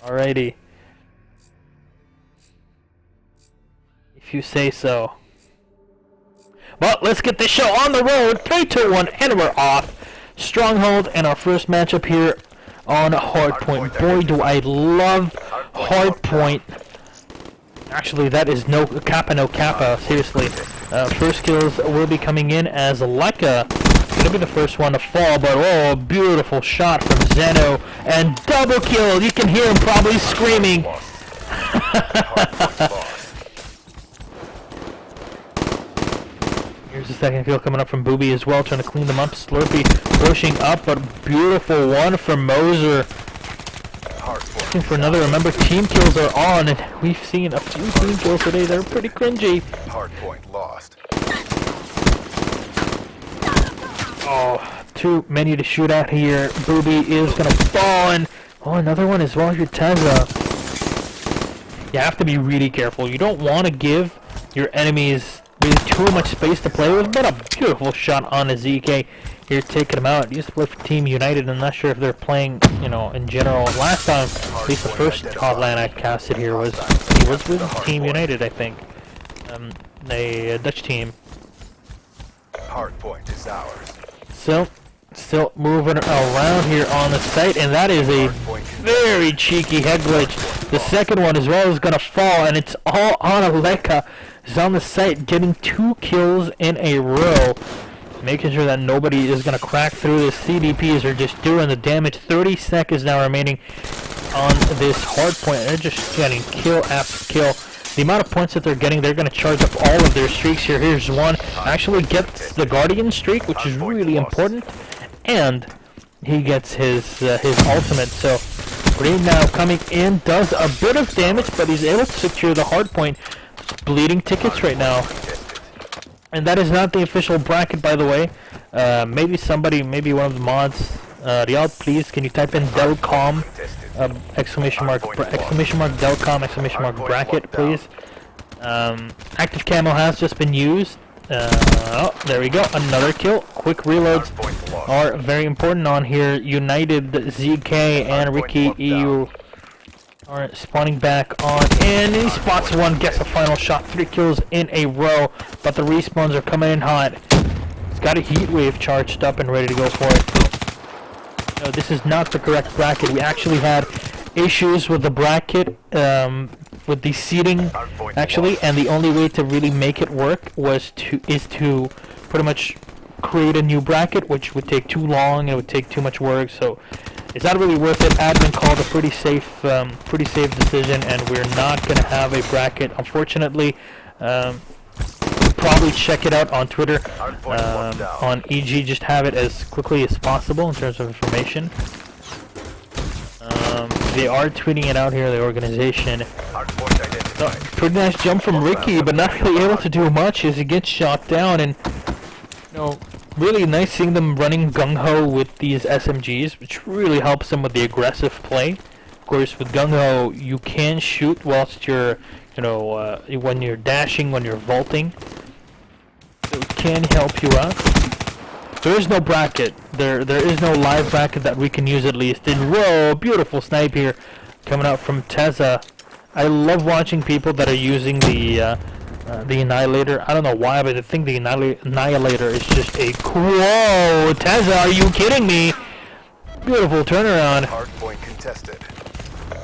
Alrighty. If you say so. Well, let's get this show on the road. 3, 2, 1, and we're off. Stronghold and our first matchup here on Hardpoint. Boy, do I love Hardpoint. Actually, that is no kappa, seriously. First kills will be coming in as Leica. Gonna be the first one to fall, but oh, beautiful shot from Zeno. And double kill! You can hear him probably screaming. Here's the second kill coming up from Booby as well, trying to clean them up. Slurpee pushing up, but beautiful one from Moser. Looking for another. Remember, team kills are on, and we've seen a few team kills today. They're pretty cringy. Hardpoint lost. Oh, too many to shoot at here. Booby is gonna fall, and oh, another one as well here, Teza. You have to be really careful. You don't want to give your enemies really too much space to play with, but a beautiful shot on a ZK here, taking him out. He used to play for Team United. I'm not sure if they're playing, you know, in general. Last time, at least the first hotline I casted here was, he was with Team United, I think. A Dutch team. Hardpoint is ours. Still moving around here on the site, and that is a very cheeky head glitch. The second one as well is gonna fall, and it's all on Aleka. He's on the site, getting 2 kills in a row, making sure that nobody is gonna crack through this. CDPs are just doing the damage. 30 seconds now remaining on this hardpoint. They're just getting kill after kill. The amount of points that they're getting, they're going to charge up all of their streaks here. Here's one. Actually gets the Guardian streak, which is really important. And he gets his ultimate. So Green now coming in, does a bit of damage, but he's able to secure the hardpoint. Bleeding tickets right now. And that is not the official bracket, by the way. Maybe somebody, maybe one of the mods. Riyadh, please, can you type in Delcom, exclamation mark Delcom, exclamation mark bracket, please. Active camo has just been used. Oh, there we go, another kill. Quick reloads are very important on here. United, ZK, and Ricky EU are spawning back on, and he spots one, gets a final shot. 3 kills in a row, but the respawns are coming in hot. He's got a heat wave charged up and ready to go for it. No, this is not the correct bracket. We actually had issues with the bracket, with the seating, actually, and the only way to really make it work is to pretty much create a new bracket, which would take too long and it would take too much work. So it's not really worth it. Admin called a pretty safe decision, and we're not going to have a bracket, unfortunately. Probably check it out on Twitter, on EG. Just have it as quickly as possible in terms of information. They are tweeting it out here, the organization. Pretty nice jump from Ricky, but not really able to do much as he gets shot down. And you know, really nice seeing them running gung-ho with these SMGs, which really helps them with the aggressive play. Of course, with gung-ho, you can shoot whilst you're, you know, when you're dashing, when you're vaulting. So it can help you out. There is no bracket. There is no live bracket that we can use, at least. And whoa, beautiful snipe here coming out from Teza. I love watching people that are using the Annihilator. I don't know why, but I think the Annihilator is just a whoa. Teza, are you kidding me? Beautiful turnaround. Hardpoint contested.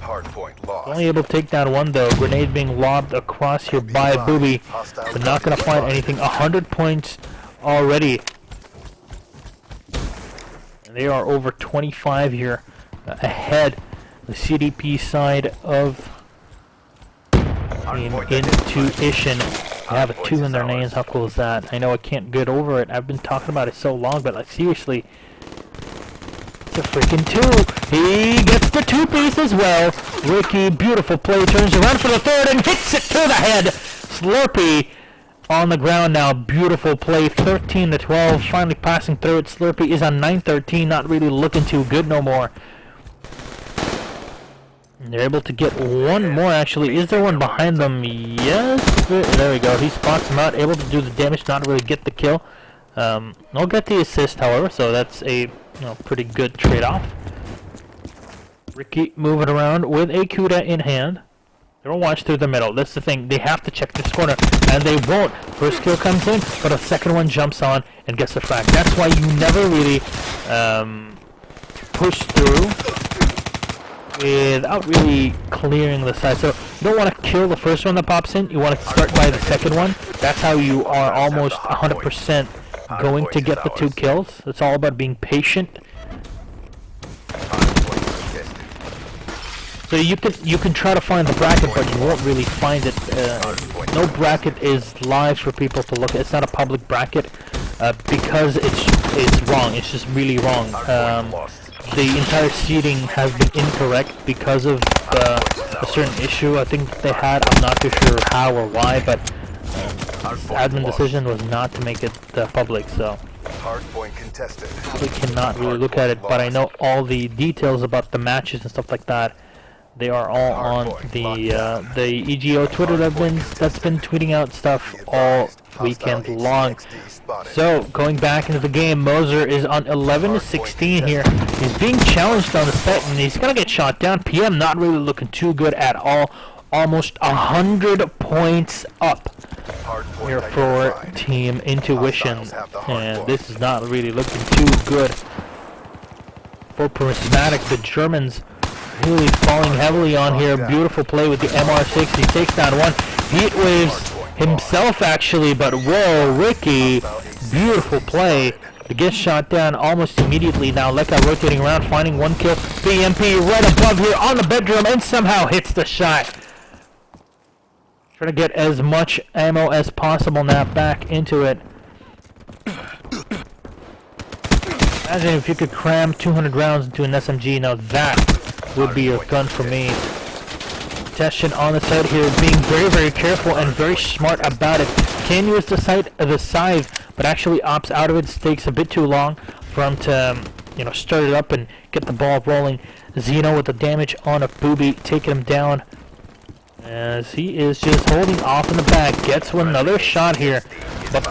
Hardpoint lost. Only able to take down one though. Grenade being lobbed across here by Booby, but not gonna find anything. 100 points already. And they are over 25 here, ahead. The CDP side of in2ition. They have a 2 in their names. How cool is that? I know I can't get over it. I've been talking about it so long, but like seriously, it's a freaking 2. He gets the 2-piece as well. Ricky, beautiful play, turns around for the 3rd and hits it to the head. Slurpee on the ground now. Beautiful play, 13 to 12. Finally passing through it. Slurpee is on 9-13, not really looking too good no more. And they're able to get one more, actually. Is there one behind them? Yes. There we go. He spots him out, able to do the damage, not really get the kill. I'll get the assist, however, so that's a pretty good trade-off. Ricky moving around with a CUDA in hand. They don't watch through the middle. That's the thing. They have to check this corner, and they won't. First kill comes in, but a second one jumps on and gets the frag. That's why you never really push through without really clearing the side. So you don't want to kill the first one that pops in. You want to start by the second one. That's how you are almost 100% going to get the 2 kills. It's all about being patient. So you can try to find the bracket, but you won't really find it. No bracket is live for people to look at. It's not a public bracket because it's wrong. It's just really wrong. The entire seeding has been incorrect because of a certain issue I think they had. I'm not too sure how or why, but the admin decision was not to make it public. So we cannot really look at it. But I know all the details about the matches and stuff like that. They are all on the eGo Twitter that's been tweeting out stuff all weekend long. So going back into the game, Moser is on 11-16 here. He's being challenged on the set, and he's gonna get shot down. PM not really looking too good at all. Almost 100 points up here for Team in2ition, and this is not really looking too good for Prismatic. The Germans really falling heavily on here. Beautiful play with the MR6. He takes down one. Heat waves himself actually, but whoa, Ricky, beautiful play. He gets shot down almost immediately. Now Leka rotating around, finding 1 kill. BMP right above here on the bedroom and somehow hits the shot. Trying to get as much ammo as possible now back into it. Imagine if you could cram 200 rounds into an SMG. Now that would be a gun for me. Teshin on the side here, being very, very careful and very smart about it. Can use the scythe, but actually opts out of it. It takes a bit too long for him to, start it up and get the ball rolling. Zeno with the damage on a booby, taking him down. As he is just holding off in the back, gets another shot here. But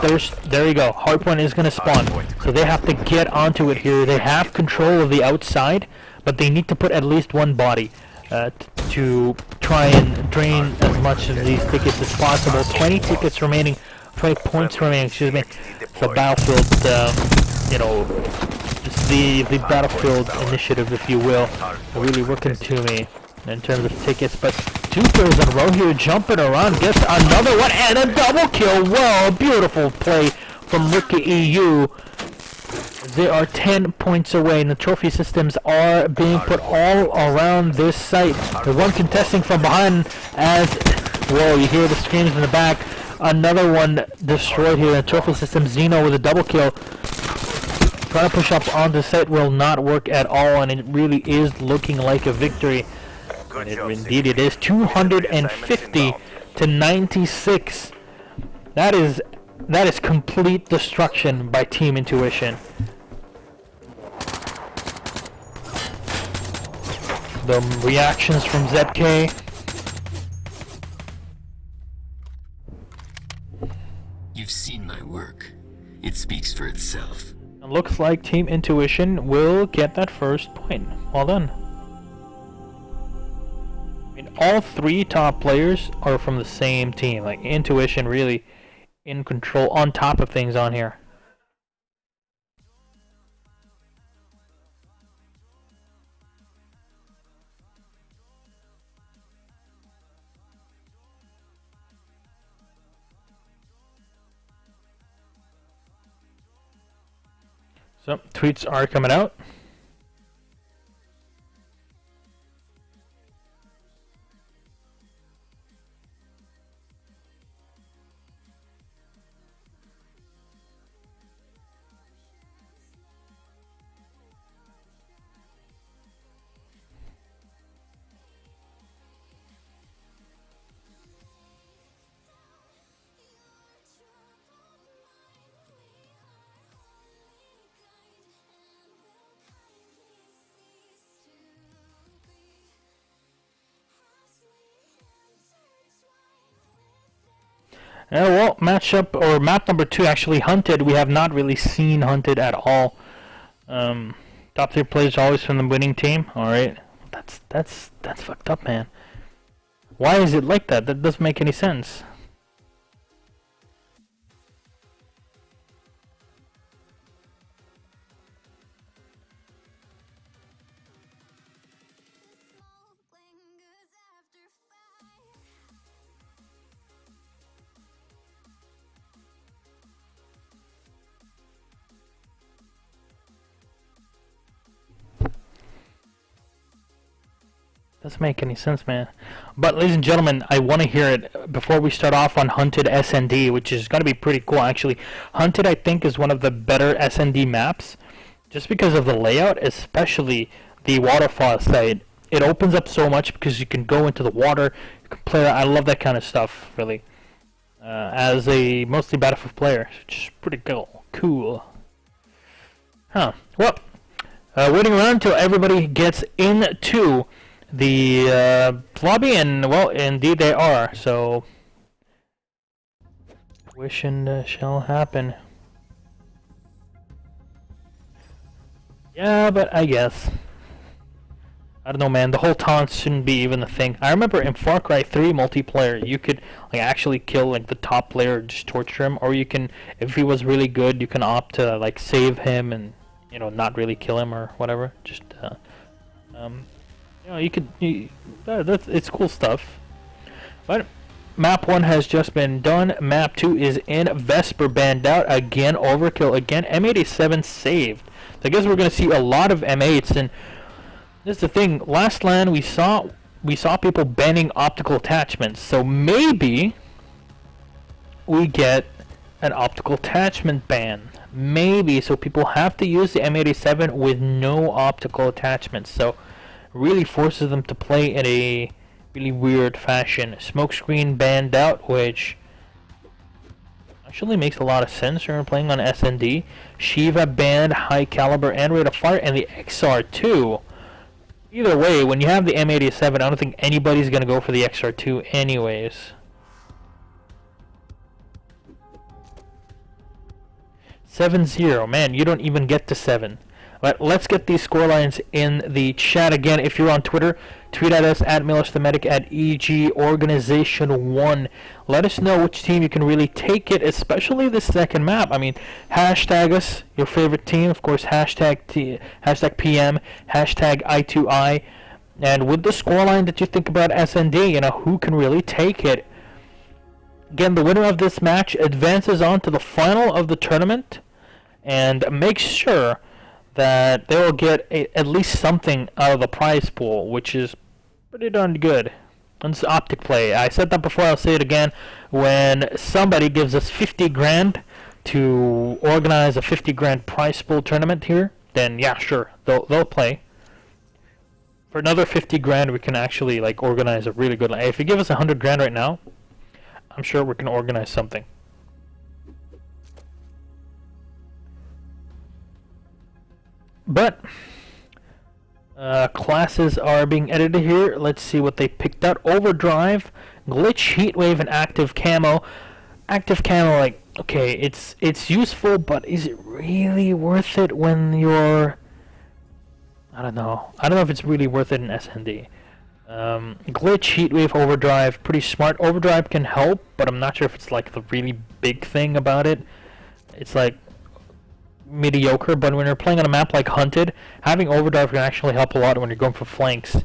there you go. Hardpoint is going to spawn, so they have to get onto it here. They have control of the outside, but they need to put at least 1 body to try and drain as much of these tickets as possible. 20 tickets remaining, 20 points remaining, excuse me. The battlefield, just the battlefield initiative, if you will, really working to me in terms of tickets. But 2 kills in a row here, jumping around, gets another one, and a double kill. Whoa, beautiful play from Ricky EU. They are 10 points away, and the trophy systems are being put all around this site. The one contesting from behind as, whoa, you hear the screams in the back. Another one destroyed here, and trophy system Zeno with a double kill. Trying to push up on the site will not work at all, and it really is looking like a victory. And indeed it is. 250-96. That is complete destruction by Team in2ition. The reactions from ZK. You've seen my work. It speaks for itself. It looks like Team in2ition will get that first point. Well done. I mean, all 3 top players are from the same team. Like in2ition really in control, on top of things on here. So tweets are coming out. Well, matchup, or map number 2, actually Hunted. We have not really seen Hunted at all. Top 3 players always from the winning team. Alright, That's fucked up, man. Why is it like that? That doesn't make any sense. Doesn't make any sense, man. But ladies and gentlemen, I want to hear it before we start off on Hunted SND, which is going to be pretty cool actually. Hunted, I think, is one of the better SND maps, just because of the layout, especially the waterfall side. It opens up so much because you can go into the water, you can play that. I love that kind of stuff, really. As a mostly Battlefield player, which is pretty cool. Huh. Well, waiting around until everybody gets into the lobby, and well, indeed they are. So, wish and shall happen. Yeah, but I guess. I don't know, man. The whole taunt shouldn't be even a thing. I remember in Far Cry 3 multiplayer, you could like actually kill like the top player, just torture him, or you can, if he was really good, you can opt to like save him and not really kill him or whatever. Just it's cool stuff. But map 1 has just been done. Map 2 is in. Vesper banned out again. Overkill again. M87 saved. So I guess we're gonna see a lot of M8s. And this is the thing. Last LAN we saw people banning optical attachments. So maybe we get an optical attachment ban. Maybe, so people have to use the M87 with no optical attachments. So really forces them to play in a really weird fashion. Smokescreen banned out, which actually makes a lot of sense when we're playing on SND. Shiva banned, high caliber and rate of fire, and the XR2. Either way, when you have the M87, I don't think anybody's gonna go for the XR2 anyways. (7-0), man, you don't even get to 7. But let's get these scorelines in the chat again. If you're on Twitter, tweet at us at MillerSthematic at EG Organization 1. Let us know which team you can really take it, especially the second map. I mean, hashtag us, your favorite team. Of course, hashtag PM, hashtag I2I. And with the scoreline that you think about SND, who can really take it? Again, the winner of this match advances on to the final of the tournament and makes sure that they will get at least something out of the prize pool, which is pretty darn good. And it's optic play. I said that before, I'll say it again. When somebody gives us 50 grand to organize a 50 grand prize pool tournament here, then yeah, sure, they'll play. For another 50 grand, we can actually like organize a really good. If you give us 100 grand right now, I'm sure we can organize something. But classes are being edited here. Let's see what they picked out. Overdrive, glitch, heatwave, and active camo. Active camo, like, okay, it's useful, but is it really worth it when you're... I don't know if it's really worth it in SND. Glitch, heatwave, overdrive, pretty smart. Overdrive can help, but I'm not sure if it's like the really big thing about it. It's like mediocre, but when you're playing on a map like Hunted, having overdrive can actually help a lot when you're going for flanks.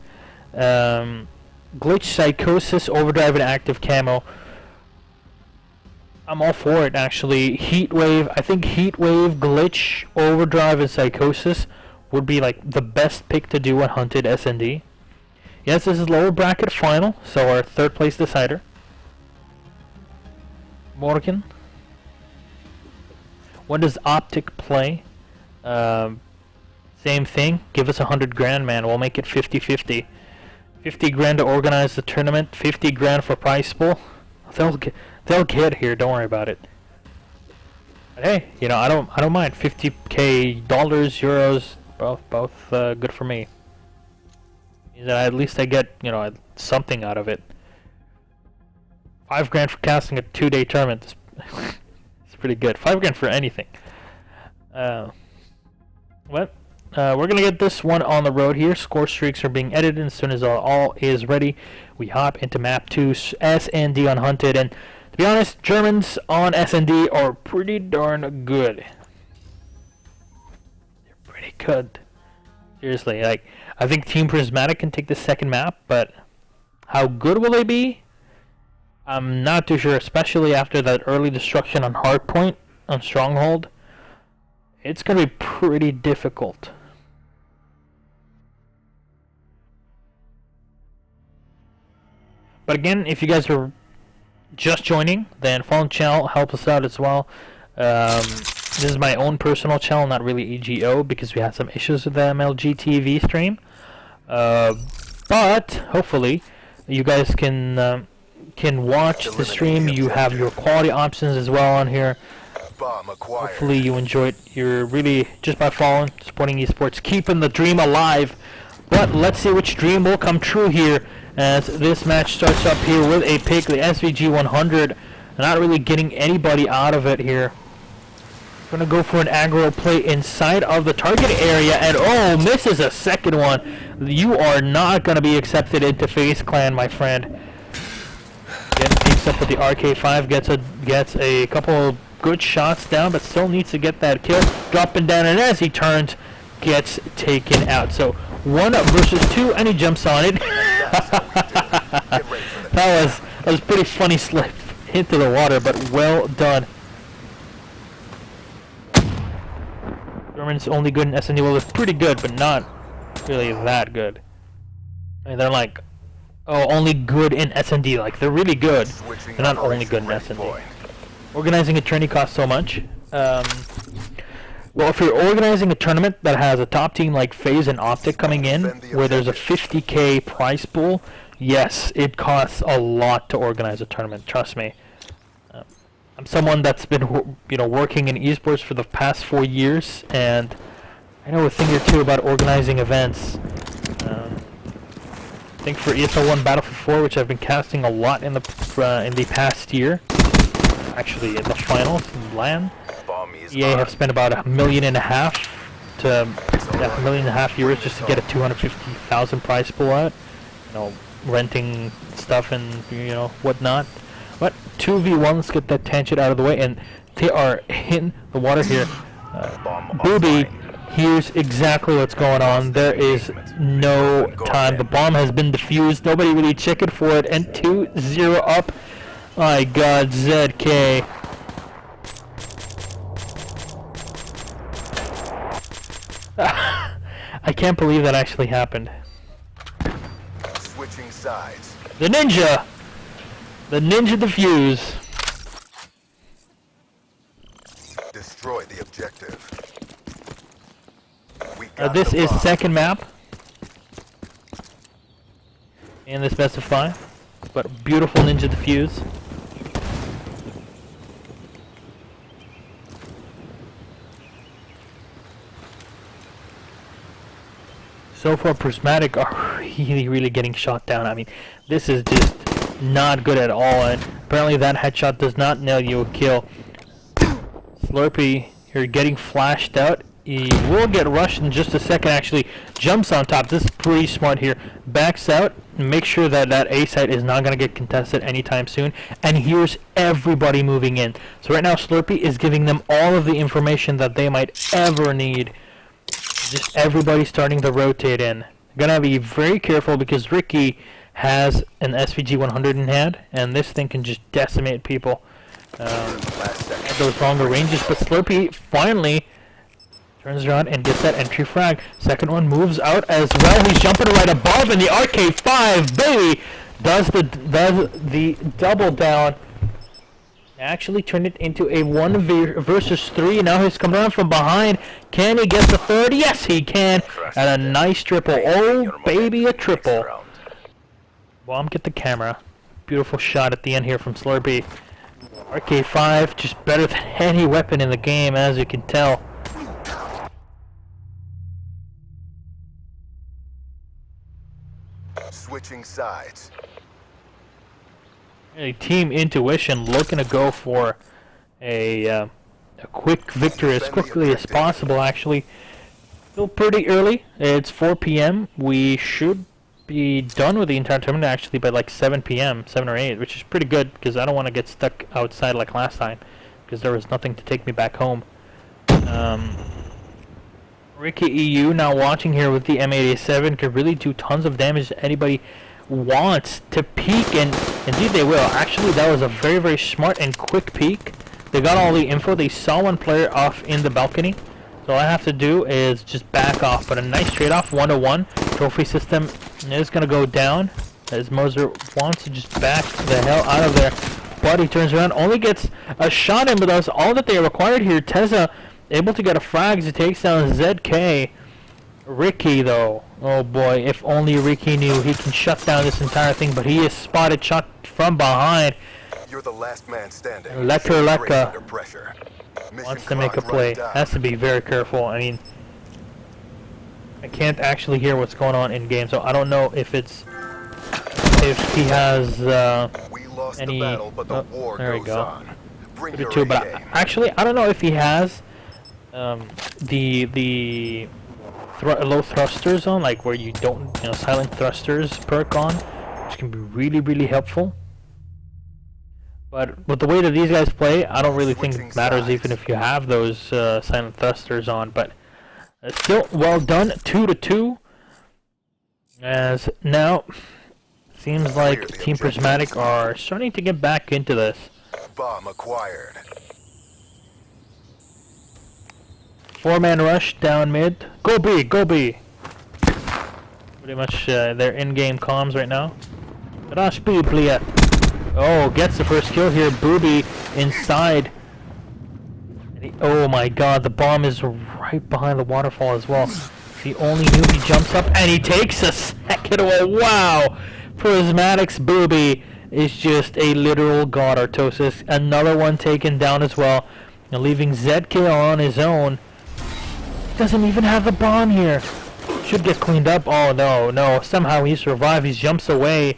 Glitch, psychosis, overdrive, and active camo. I'm all for it actually. Heatwave, I think heatwave, glitch, overdrive, and psychosis would be like the best pick to do on Hunted SND. Yes, this is lower bracket final, so our third place decider. Morgan. What does Optic play? Same thing. Give us 100 grand, man. We'll make it 50-50. 50 grand to organize the tournament. 50 grand for prize pool. They'll get here. Don't worry about it. But hey, I don't mind. 50k dollars, euros, both good for me. At least I get something out of it. 5 grand for casting a 2-day tournament. It's pretty good. 5 grand for anything. What? We're gonna get this one on the road here. Score streaks are being edited. As soon as all is ready, we hop into map 2, S&D on Hunted. And to be honest, Germans on S&D are pretty darn good. They're pretty good. Seriously, like, I think Team Prismatic can take the second map, but how good will they be? I'm not too sure, especially after that early destruction on Hardpoint, on Stronghold. It's going to be pretty difficult. But again, if you guys are just joining, then follow the channel, help us out as well. This is my own personal channel, not really eGo, because we had some issues with the MLG TV stream. But hopefully, you guys can watch the stream. You have your quality options as well on here. Hopefully you enjoy it. You're really, just by following, supporting esports, keeping the dream alive. But let's see which dream will come true here as this match starts up here with a pick, the SVG 100. Not really getting anybody out of it here. Gonna go for an aggro play inside of the target area, and oh, misses a second one. You are not gonna be accepted into FaZe Clan, my friend. Again, picks up with the RK5, gets a couple of good shots down, but still needs to get that kill. Dropping down, and as he turns, gets taken out. So 1 versus 2, and he jumps on it. that was pretty funny slip into the water, but well done. German's only good in S&D. Well, it's pretty good, but not really that good. I mean, they're like, oh, only good in S&D. Like, they're really good. They're not only good in S&D. Organizing a tourney costs so much. Well, if you're organizing a tournament that has a top team like FaZe and Optic coming in, where there's a 50k prize pool, yes, it costs a lot to organize a tournament. Trust me. I'm someone that's been, working in esports for the past 4 years, and I know a thing or two about organizing events. I think for ESL 1 Battlefield 4, which I've been casting a lot in the past year, actually in the finals in LAN, EA have spent about €1.5 million to €1.5 million just to get a 250,000 prize pool out. Renting stuff and whatnot. But 2v1, let's get that tangent out of the way, and they are in the water here. Booby hears exactly what's going on. There is no time. The bomb has been defused. Nobody really checking for it, and 2-0 up. My God, ZK. I can't believe that actually happened. Switching sides. The ninja! The ninja defuse. Destroy the objective. This is second map in this best of 5, but beautiful ninja defuse. So far, Prismatic are really getting shot down. I mean, this is just not good at all, and apparently that headshot does not nail you a kill. Slurpee here getting flashed out. He will get rushed in just a second, actually. Jumps on top. This is pretty smart here. Backs out. Make sure that that A site is not going to get contested anytime soon. And here's everybody moving in. So right now Slurpee is giving them all of the information that they might ever need. Just everybody starting to rotate in. Gonna be very careful because Ricky has an SVG 100 in hand, and this thing can just decimate people at those longer ranges. But Slurpee finally turns around and gets that entry frag. Second one moves out as well. He's jumping right above, and the RK5 baby does the double down. Actually turned it into a 1 versus 3. Now he's coming around from behind. Can he get the third? Yes, he can. And a nice triple. Oh, baby, a triple. Bomb, get the camera. Beautiful shot at the end here from Slurpee. RK5, just better than any weapon in the game, as you can tell. Switching sides. Team in2ition looking to go for a quick victory as quickly as possible, actually. Still pretty early. It's 4 p.m. We should be done with the entire tournament actually by like 7 p.m., 7 or 8, which is pretty good because I don't want to get stuck outside like last time because there was nothing to take me back home. Ricky EU now watching here with the M87 could really do tons of damage to anybody wants to peek, and indeed they will. Actually, that was a very, very smart and quick peek. They got all the info. They saw one player off in the balcony. So all I have to do is just back off. But a nice trade-off, 1-to-1. Trophy system is going to go down as Moser wants to just back the hell out of there. But he turns around, only gets a shot in, but that's all that they required here. Teza able to get a frag as he takes down ZK. Ricky, though, oh boy, if only Ricky knew he can shut down this entire thing, but he is spotted, shot from behind. You're the last man standing. Leka Under pressure. wants to make a play. Has to be very careful. I mean, I can't actually hear what's going on in game, so I don't know if it's he has We lost any. the battle, but the war there we goes go. on. Bring your Two, but A-game. actually, I don't know if he has the low thrusters on, like where you don't, silent thrusters perk on, which can be really, really helpful. But with the way that these guys play, I don't really think it matters even if you have those silent thrusters on. But still, well done, 2-to-2. As now, seems like Team Prismatic are starting to get back into this. Bomb acquired. 4-man rush down mid. Go B, go B. Pretty much their in-game comms right now. Rush B, please. Oh, gets the first kill here. Booby inside. Oh my god, the bomb is right behind the waterfall as well. If he only knew, he jumps up and he takes a second away. Wow! Prismatic's Booby is just a literal god, Artosis. Another one taken down as well. And leaving ZK on his own. Doesn't even have the bomb here. Should get cleaned up. Oh no, no. Somehow he survived. He jumps away.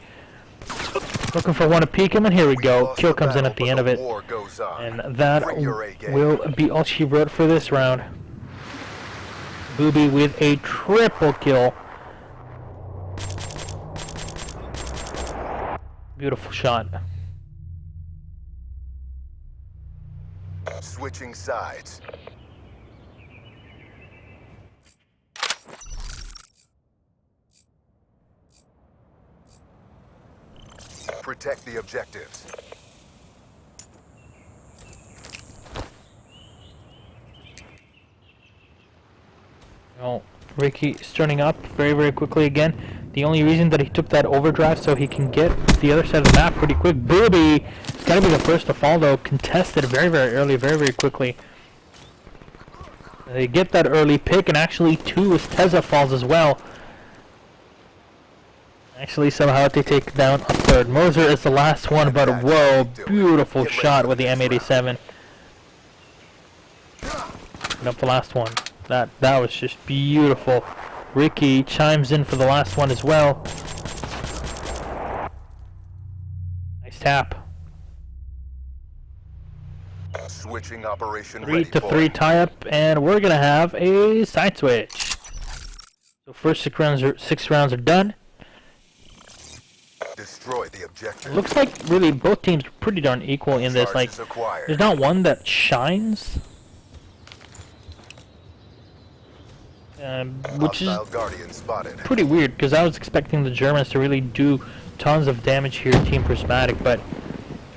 Looking for one to peek him, and here we go. Kill comes in at the end of it. And that will be all she wrote for this round. Booby with a triple kill. Beautiful shot. Switching sides. Protect the objectives. Well, Ricky starting up very, very quickly again. The only reason that he took that overdrive so he can get the other side of the map pretty quick. Booby is going to be the first to fall, though. Contested very, very early, very, very quickly. They get that early pick, and actually two as Teza falls as well. Actually, somehow they take down a third. Moser is the last one, but whoa, beautiful shot with the M87. And up the last one. That was just beautiful. Ricky chimes in for the last one as well. Nice tap. Switching operation 3-to-3 tie-up, and we're gonna have a side switch. So first 6 rounds are done. Destroy the objective. It looks like really both teams are pretty darn equal in this. Like, there's not one that shines, which is pretty weird because I was expecting the Germans to really do tons of damage here, Team Prismatic, but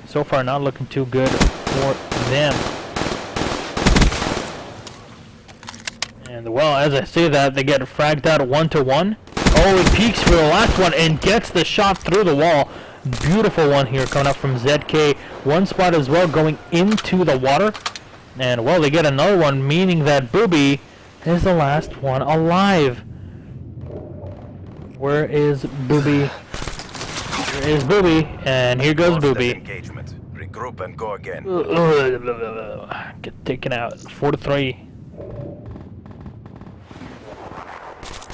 so far not looking too good for them. And well, as I say that, they get fragged out 1-to-1. Oh, he peeks for the last one and gets the shot through the wall. Beautiful one here coming up from ZK. One spot as well going into the water. And well, they get another one, meaning that Booby is the last one alive. Where is Booby? Here is Booby, and here goes Booby. Engagement. Regroup and go again. Get taken out. 4-to-3.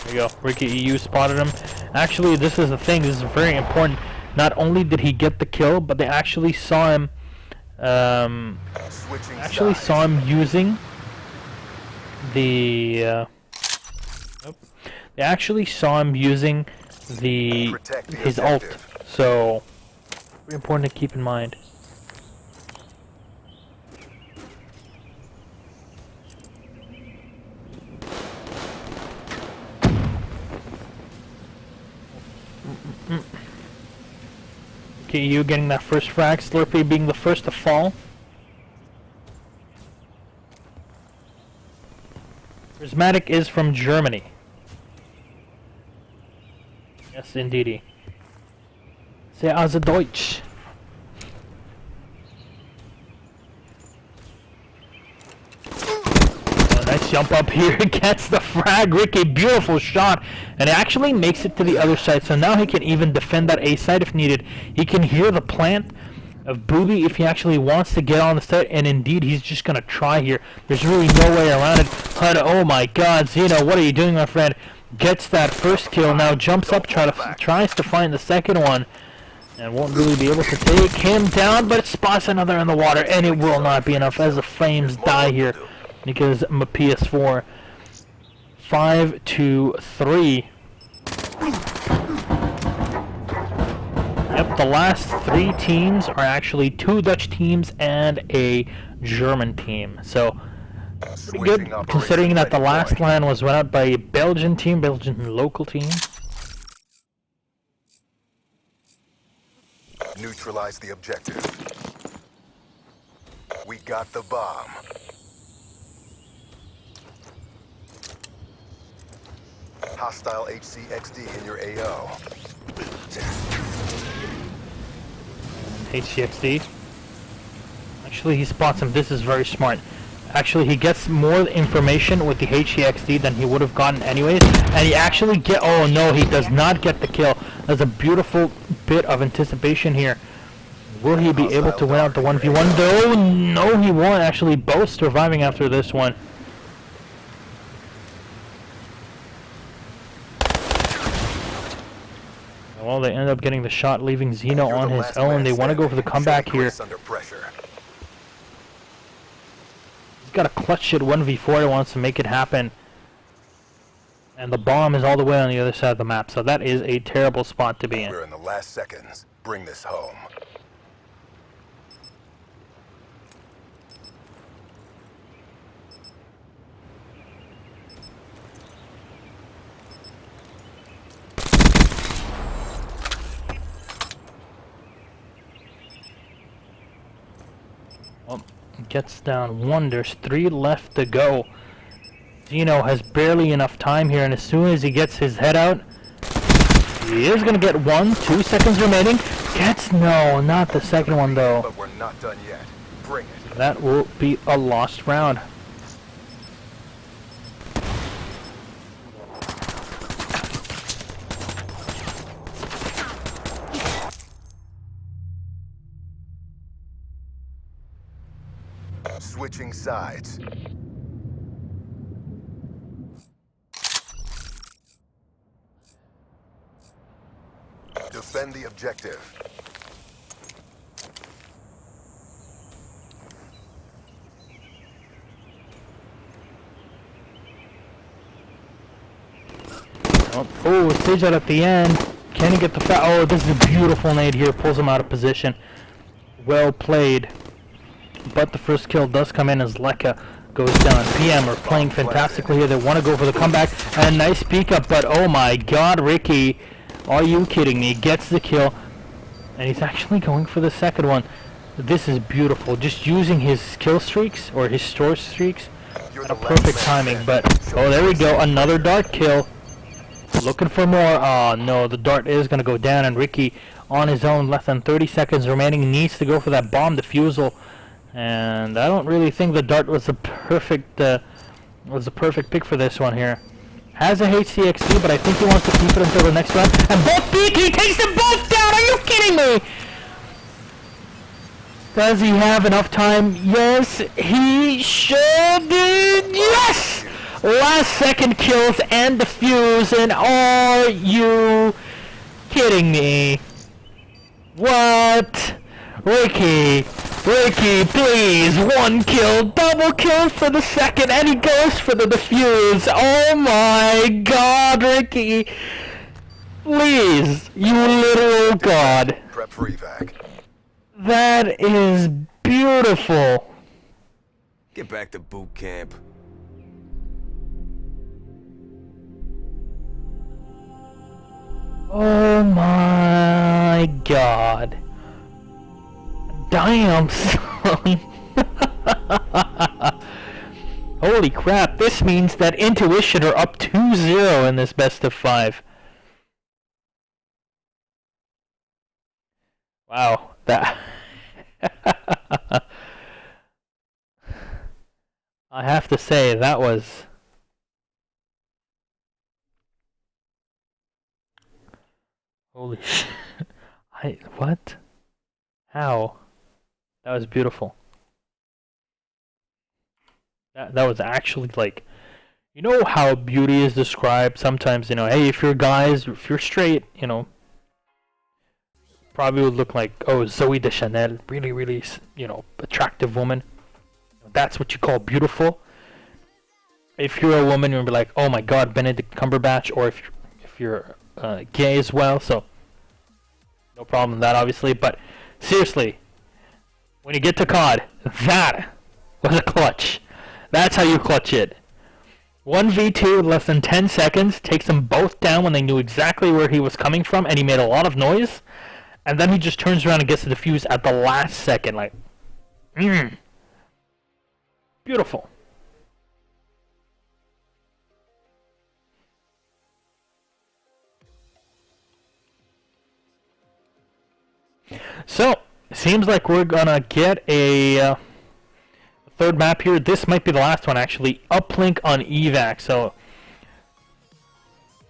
There you go. Ricky EU spotted him. Actually, this is the thing. This is very important. Not only did he get the kill, but they actually saw him. Saw him using the They actually saw him using his ult, so very important to keep in mind. Okay, you getting that first frag, Slurpee being the first to fall. Prismatic is from Germany. Yes, indeedy. Sehr also Deutsch. Oh, nice jump up here. Gets the frag. Ricky, beautiful shot. And it actually makes it to the other side. So now he can even defend that A side if needed. He can hear the plant of Booby if he actually wants to get on the side. And indeed, he's just going to try here. There's really no way around it. But oh my god, Zeno, what are you doing, my friend? Gets that first kill. Now jumps up, tries to find the second one. And won't really be able to take him down, but spots another in the water, and it will not be enough as the flames die here because my PS4 5-3. Yep, the last 3 teams are actually 2 Dutch teams and a German team. So pretty good considering that the last LAN was run out by a Belgian team, Belgian local team. Neutralize the objective. We got the bomb. Hostile HCXD in your AO. HCXD. Actually, he spots him. This is very smart. Actually, he gets more information with the HCXD than he would have gotten anyways. And he actually oh no, he does not get the kill. That's a beautiful bit of anticipation here. Will he be able to win out the 1v1? though? No, he won't. Actually, both surviving after this one. Well, they end up getting the shot, leaving Zeno on his own. They want to go for the comeback here. He's got a clutch shit 1v4. He wants to make it happen. And the bomb is all the way on the other side of the map, so that is a terrible spot to be in. We're in the last seconds. Bring this home. Well, gets down 1. There's 3 left to go. Zeno has barely enough time here, and as soon as he gets his head out, he is going to get 1. 2 seconds remaining. No, not the second one though. But we're not done yet. Bring it. That will be a lost round. Switching sides. Defend the objective. Oh, stage out at the end. Can he get the oh, this is a beautiful nade here. Pulls him out of position. Well played. But the first kill does come in as Leka goes down. PM are playing fantastically here. They want to go for the comeback. And nice peek up, but oh my god, Ricky. Are you kidding me? Gets the kill. And he's actually going for the second one. This is beautiful. Just using his kill streaks, or his store streaks, at a perfect timing. But, oh, there we go. Another dart kill. Looking for more. Oh, no. The dart is going to go down. And Ricky, on his own, less than 30 seconds remaining, needs to go for that bomb defusal. And I don't really think the dart was the perfect pick for this one here. Has a HCXD, but I think he wants to keep it until the next round. And both peak, he takes them both down! Are you kidding me? Does he have enough time? Yes, he should! Yes! Last second kills and defuse, and are you kidding me? What? Ricky, Ricky, please, 1 kill, double kill for the second, and he goes for the defuse. Oh my god, Ricky. Please, you literal god. Prep for evac. That is beautiful. Get back to boot camp. Oh my god. Damn, son. Holy crap, this means that in2ition are up 2-0 in this best of 5. Wow, that... I have to say, that was... Holy shit. What? How? That was beautiful. That was actually like... You know how beauty is described? Sometimes, you know, hey, if you're guys, if you're straight, you know... Probably would look like, oh, Zoe Deschanel, really, really, you know, attractive woman. That's what you call beautiful. If you're a woman, you'll be like, oh my god, Benedict Cumberbatch, or if you're gay as well, so no problem with that, obviously. But seriously, when you get to COD, that was a clutch. That's how you clutch it. 1v2 in less than 10 seconds, takes them both down when they knew exactly where he was coming from, and he made a lot of noise. And then he just turns around and gets the defuse at the last second, like, beautiful. So, seems like we're gonna get a third map here. This might be the last one, actually. Uplink on evac. So,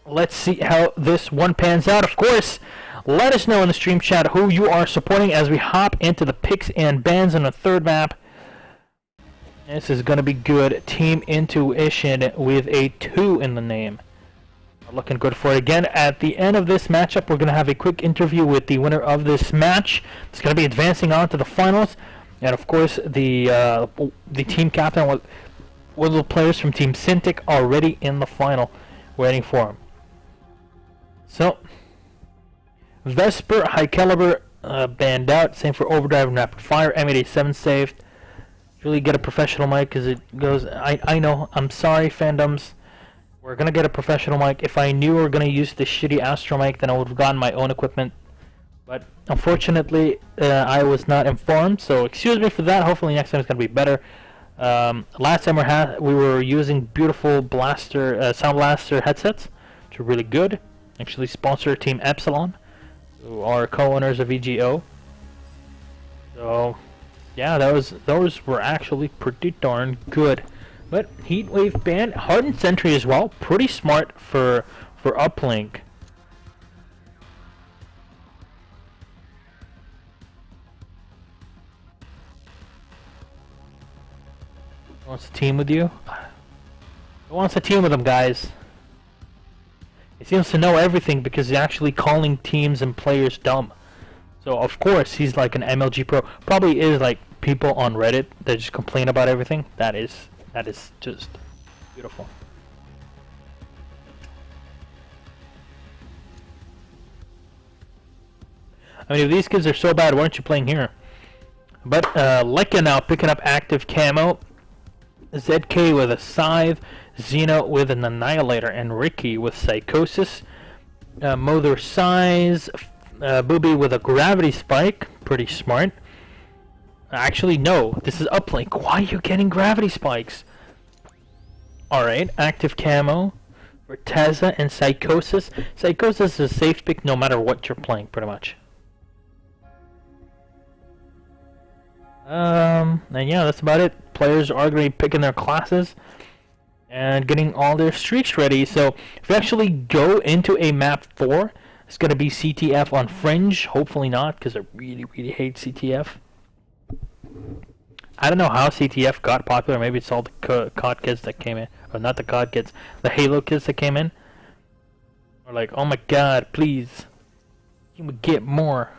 let's see how this one pans out. Of course, let us know in the stream chat who you are supporting as we hop into the picks and bans on the third map. This is gonna be good. Team in2ition with a 2 in the name. Looking good for it. Again, at the end of this matchup, we're going to have a quick interview with the winner of this match. It's going to be advancing on to the finals. And of course, the team captain, one of the players from Team Cintiq, already in the final, waiting for him. So, Vesper, High Caliber, banned out. Same for Overdrive and Rapid Fire. M87 saved. Really get a professional mic because it goes... I know, I'm sorry, fandoms. We're gonna get a professional mic. If I knew we were gonna use the shitty Astro mic, then I would have gotten my own equipment. But unfortunately, I was not informed, so excuse me for that. Hopefully next time it's gonna be better. Last time we were using beautiful blaster, Sound Blaster headsets, which are really good. Actually, sponsor Team Epsilon, who are co-owners of eGo. So, yeah, those were actually pretty darn good. But Heatwave ban, Hardened Sentry as well, pretty smart for uplink. Who wants to team with you? Who wants to team with him, guys? He seems to know everything because he's actually calling teams and players dumb. So of course he's like an MLG pro. Probably is like people on Reddit that just complain about everything. That is just beautiful. I mean, if these kids are so bad, why aren't you playing here? But Leica now picking up active camo. ZK with a Scythe, Xeno with an Annihilator, and Ricky with Psychosis. Mother Size, Booby with a Gravity Spike, pretty smart. Actually, no, this is uplink. Why are you getting Gravity Spikes? Alright, active camo for Teza and Psychosis. Psychosis is a safe pick no matter what you're playing, pretty much. And yeah, that's about it. Players are going to be picking their classes and getting all their streaks ready. So if we actually go into a map 4, it's going to be CTF on Fringe. Hopefully not, because I really, really hate CTF. I don't know how CTF got popular. Maybe it's all the COD kids that came in. Or not the COD kids, the Halo kids that came in. Or like, oh my god, please. Can we get more?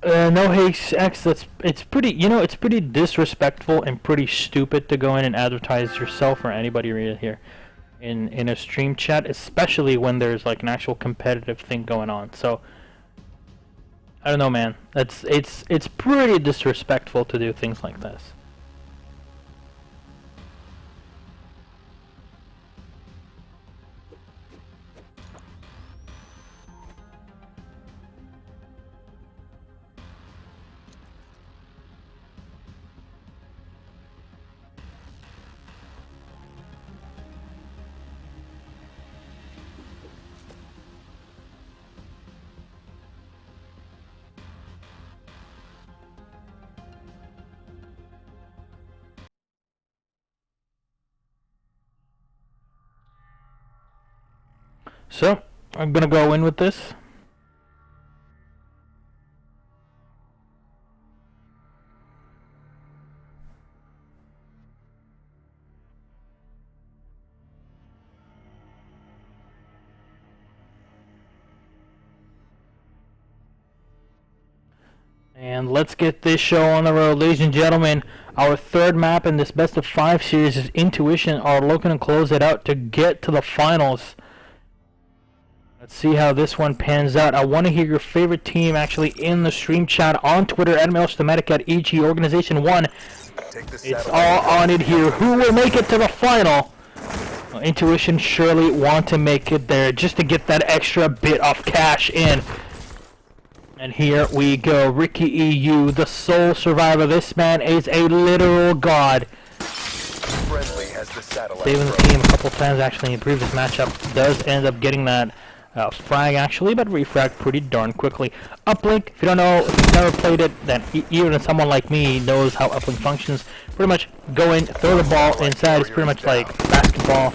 No, hey, X, it's pretty, it's pretty disrespectful and pretty stupid to go in and advertise yourself or anybody right here in a stream chat, especially when there's like an actual competitive thing going on. So, I don't know, man. It's pretty disrespectful to do things like this. So, I'm gonna go in with this. And let's get this show on the road, ladies and gentlemen. Our third map in this best of 5 series is in2ition. Are looking to close it out to get to the finals. Let's see how this one pans out. I want to hear your favorite team actually in the stream chat on Twitter at Prismatic at EG Organization 1. It's all on it here. Who will make it to the final? Well, in2ition surely want to make it there just to get that extra bit of cash in. And here we go. Ricky EU, the sole survivor. This man is a literal god. Saving the team a couple times actually in previous matchup. Does end up getting that frag actually, but refragged pretty darn quickly. Uplink, if you don't know, if you've never played it, then even someone like me knows how uplink functions. Pretty much go in, throw the ball inside. It's pretty much like basketball.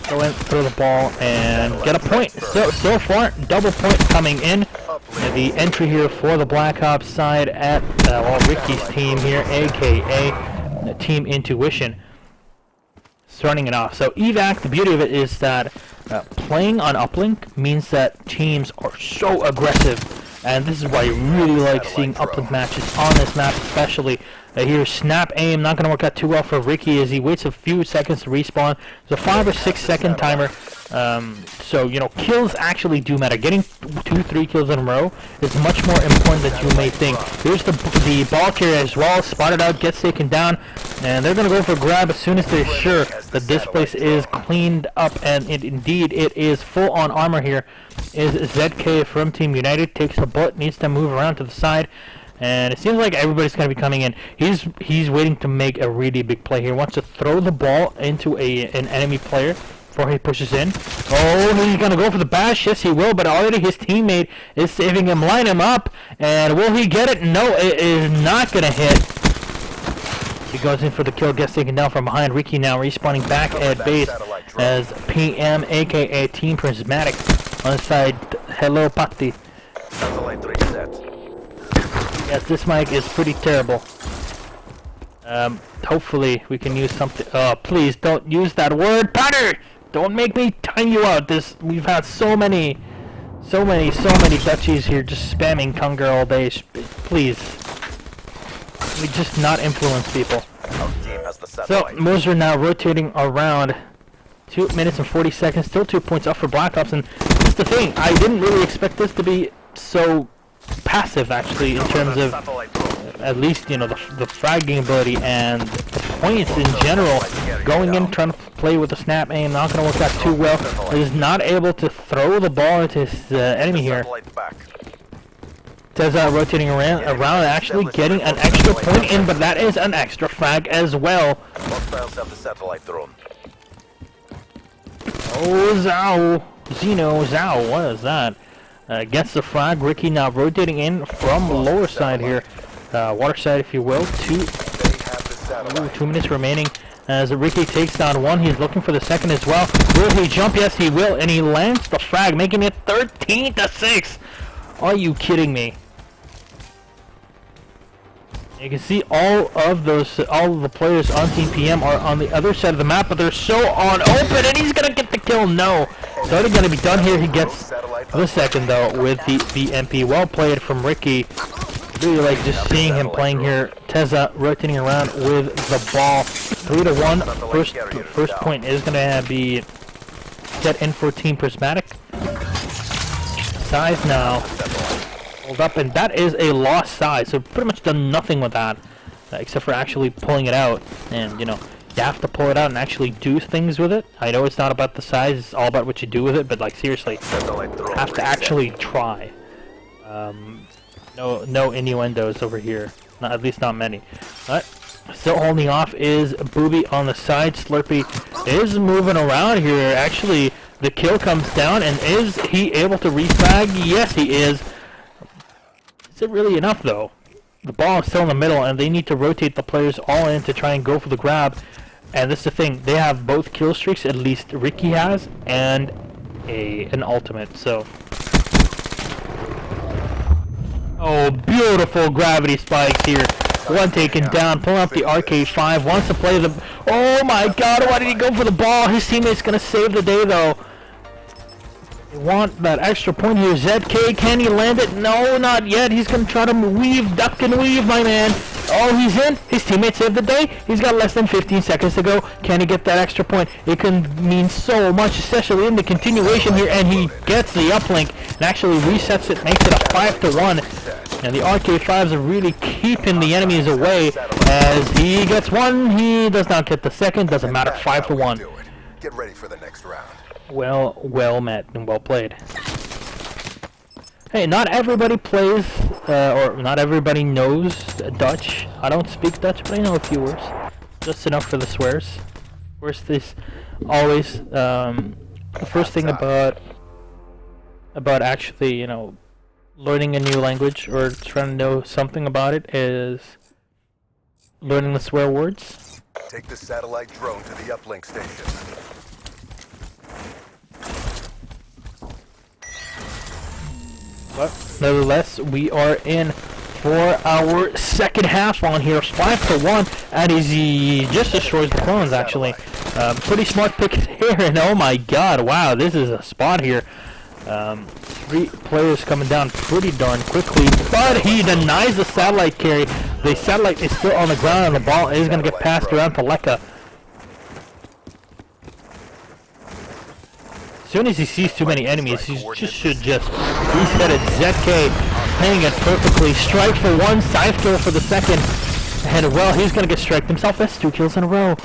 Go in, throw the ball, and get a point. So far, double point coming in. And the entry here for the Black Ops side at Ricky's team here, aka Team in2ition, starting it off. So evac, the beauty of it is that playing on uplink means that teams are so aggressive, and this is why you really like seeing uplink matches on this map, especially. Here, snap aim, not going to work out too well for Ricky as he waits a few seconds to respawn. It's a 5 or 6 second timer. So, kills actually do matter. Getting 2-3 kills in a row is much more important than you may think. Here's the ball carrier as well, spotted out, gets taken down, and they're going to go for a grab as soon as they're sure that this place is cleaned up, and indeed it is full on armor here. Is ZK from Team United, takes a bullet, needs to move around to the side. And it seems like everybody's going to be coming in. He's waiting to make a really big play here. Wants to throw the ball into an enemy player before he pushes in. Oh, he's going to go for the bash. Yes, he will. But already his teammate is saving him. Line him up. And will he get it? No, it is not going to hit. He goes in for the kill. Gets taken down from behind. Ricky now respawning back at base as PM, a.k.a. Team Prismatic, on the side. Hello, Patti. Yes, this mic is pretty terrible. Hopefully we can use something. Please don't use that word, Potter. Don't make me time you out. We've had so many Dutchies here just spamming Kunger all day. Please, we just not influence people. So Moser are now rotating around. 2 minutes and 40 seconds. Still 2 points up for Black Ops, and that's the thing. I didn't really expect this to be so passive actually in terms of at least the fragging ability and the points in general. Going in trying to play with the snap aim, not going to work out too well. He's not able to throw the ball into his enemy here. Teza rotating around actually getting an extra point in, but that is an extra frag as well. Oh, Zhao, what is that? Gets the frag. Ricky now rotating in from the lower side here. Water side, if you will. 2 minutes remaining as Ricky takes down one. He's looking for the second as well. Will he jump? Yes, he will. And he lands the frag, making it 13-6. Are you kidding me? You can see all of the players on Team PM are on the other side of the map, but they're so on open, and he's gonna get the kill. No, it's already gonna be done here. He gets the second though with the MP. Well played from Ricky. Really like just seeing him playing here. Teza rotating around with the ball. 3-1. First point is gonna be set in for Team Prismatic. Size now. Hold up, and that is a lost size. So pretty much done nothing with that, except for actually pulling it out. And you know, you have to pull it out and actually do things with it. I know it's not about the size; it's all about what you do with it. But like seriously, you have to actually try. No innuendos over here. Not, at least not many. But still holding off is Booby on the side. Slurpee is moving around here. Actually, the kill comes down, and is he able to refrag? Yes, he is. Is it really enough though? The ball is still in the middle, and they need to rotate the players all in to try and go for the grab. And this is the thing, they have both kill streaks, at least Ricky has, and an ultimate, so. Oh, beautiful gravity spikes here. One taken down, pulling up the RK5, wants to play the... Oh my god, why did he go for the ball? His teammate's gonna save the day though. They want that extra point here. ZK, can he land it? No, not yet. He's going to try to weave, duck and weave, my man. Oh, he's in. His teammate saved the day. He's got less than 15 seconds to go. Can he get that extra point? It can mean so much, especially in the continuation here. And he gets the uplink and actually resets it, makes it a 5-1. And the RK5s are really keeping the enemies away. As he gets one, he does not get the second. Doesn't matter, 5-1. Get ready for the next round. Well met and well played. Hey, not everybody plays, or not everybody knows Dutch. I don't speak Dutch, but I know a few words. Just enough for the swears. Worst is always, the first thing about actually, you know, learning a new language or trying to know something about it is learning the swear words. Take the satellite drone to the uplink station. But nevertheless, we are in for our second half on here, 5-1, and he just destroys the clones actually. Pretty smart pick here, and oh my god, wow, this is a spot here. 3 players coming down pretty darn quickly, but he denies the satellite carry. The satellite is still on the ground, and the ball is going to get passed around to Leka. As soon as he sees too many enemies, he should just reset it. ZK playing it perfectly. Strike for one, scythe kill for the second. And well, he's going to get striked himself. That's 2 kills in a row.